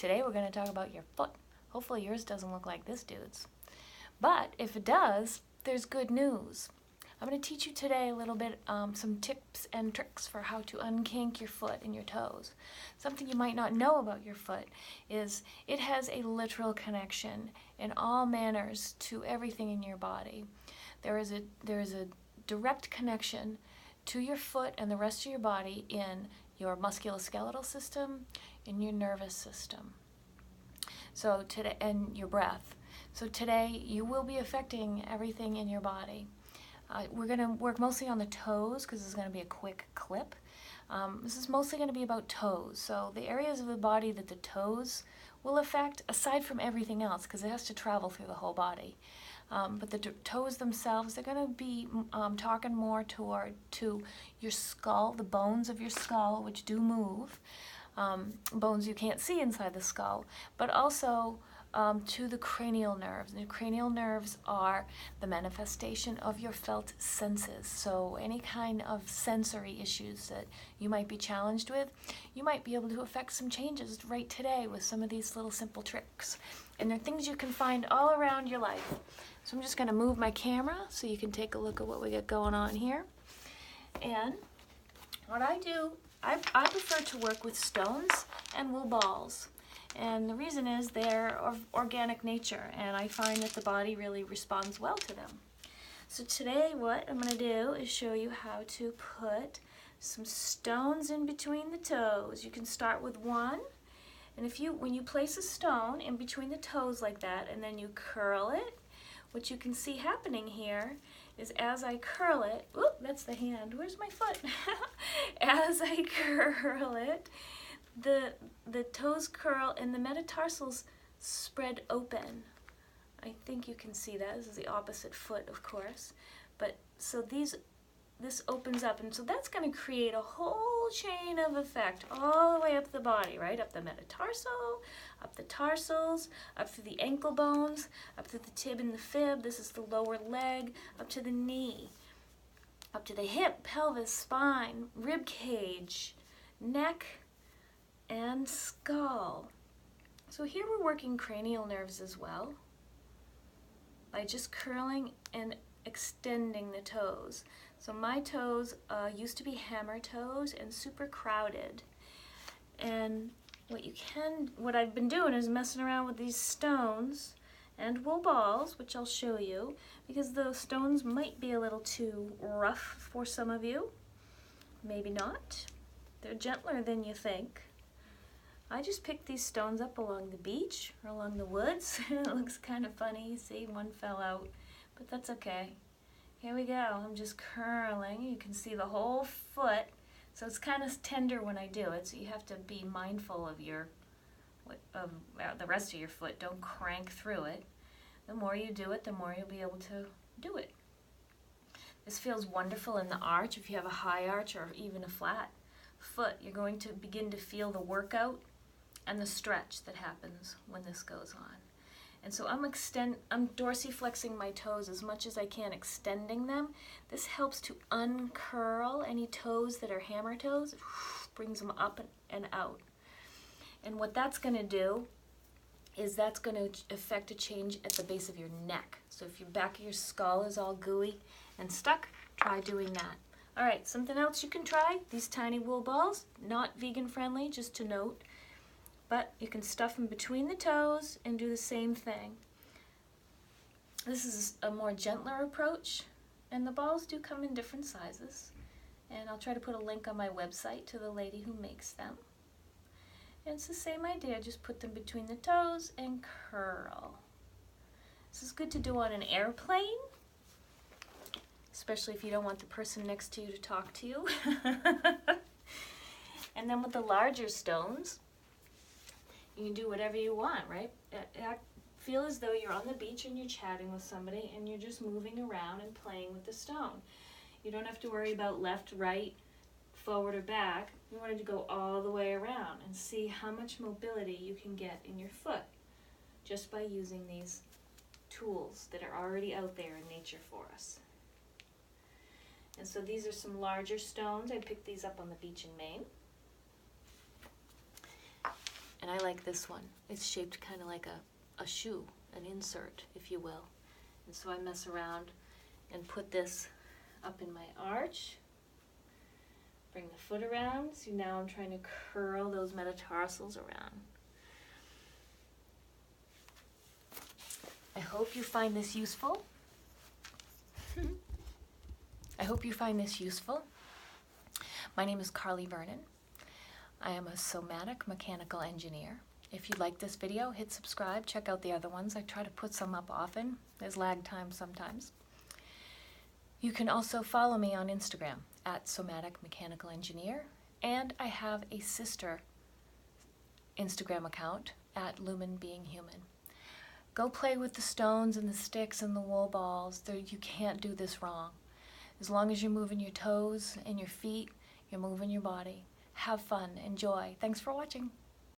Today we're going to talk about your foot. Hopefully yours doesn't look like this dude's. But if it does, there's good news. I'm going to teach you today a little bit, some tips and tricks for how to unkink your foot and your toes. Something you might not know about your foot is it has a literal connection in all manners to everything in your body. There is a direct connection to your foot and the rest of your body in your musculoskeletal system, in your nervous system. So today, and your breath. So today you will be affecting everything in your body. We're going to work mostly on the toes because this is going to be a quick clip. This is mostly going to be about toes. So the areas of the body that the toes will affect, aside from everything else, because it has to travel through the whole body. But the toes themselves, they're going to be talking more to your skull, the bones of your skull, which do move. Bones you can't see inside the skull, but also to the cranial nerves. And the cranial nerves are the manifestation of your felt senses. So any kind of sensory issues that you might be challenged with, you might be able to affect some changes right today with some of these little simple tricks. And they're things you can find all around your life. So I'm just going to move my camera so you can take a look at what we got going on here. And what I do, I prefer to work with stones and wool balls. And the reason is they're of organic nature, and I find that the body really responds well to them. So today what I'm going to do is show you how to put some stones in between the toes. You can start with one, and when you place a stone in between the toes like that and then you curl it, what you can see happening here is as I curl it, oop, that's the hand, where's my foot? As I curl it, the toes curl and the metatarsals spread open. I think you can see that. This is the opposite foot, of course. But so this opens up, and so that's going to create a whole chain of effect all the way up the body, right? Up the metatarsal, up the tarsals, up through the ankle bones, up through the tib and the fib. This is the lower leg, up to the knee, up to the hip, pelvis, spine, rib cage, neck, and skull. So here we're working cranial nerves as well by just curling and extending the toes. So my toes used to be hammer toes and super crowded. And what I've been doing is messing around with these stones and wool balls, which I'll show you, because the stones might be a little too rough for some of you. Maybe not. They're gentler than you think. I just picked these stones up along the beach or along the woods. It looks kind of funny. You see, one fell out, but that's okay. Here we go. I'm just curling. You can see the whole foot. So it's kind of tender when I do it, so you have to be mindful of the rest of your foot. Don't crank through it. The more you do it, the more you'll be able to do it. This feels wonderful in the arch. If you have a high arch or even a flat foot, you're going to begin to feel the workout and the stretch that happens when this goes on. And so I'm dorsiflexing my toes as much as I can, extending them. This helps to uncurl any toes that are hammer toes. It brings them up and out. And what that's going to do is that's going to affect a change at the base of your neck. So if your back of your skull is all gooey and stuck, try doing that. All right, something else you can try, these tiny wool balls, not vegan friendly, just to note. But you can stuff them between the toes and do the same thing. This is a more gentler approach, and the balls do come in different sizes. And I'll try to put a link on my website to the lady who makes them. And it's the same idea, just put them between the toes and curl. This is good to do on an airplane, especially if you don't want the person next to you to talk to you. And then with the larger stones, you can do whatever you want, right? Feel as though you're on the beach and you're chatting with somebody and you're just moving around and playing with the stone. You don't have to worry about left, right, forward, or back. You want it to go all the way around and see how much mobility you can get in your foot just by using these tools that are already out there in nature for us. And so these are some larger stones. I picked these up on the beach in Maine. And I like this one. It's shaped kind of like a shoe, an insert, if you will. And so I mess around and put this up in my arch. Bring the foot around. So now I'm trying to curl those metatarsals around. I hope you find this useful. I hope you find this useful. My name is Carly Vernon. I am a somatic mechanical engineer. If you like this video, hit subscribe. Check out the other ones. I try to put some up often. There's lag time sometimes. You can also follow me on Instagram at somatic mechanical engineer, and I have a sister Instagram account at Lumen Being Human. Go play with the stones and the sticks and the wool balls. You can't do this wrong. As long as you're moving your toes and your feet, you're moving your body. Have fun. Enjoy. Thanks for watching.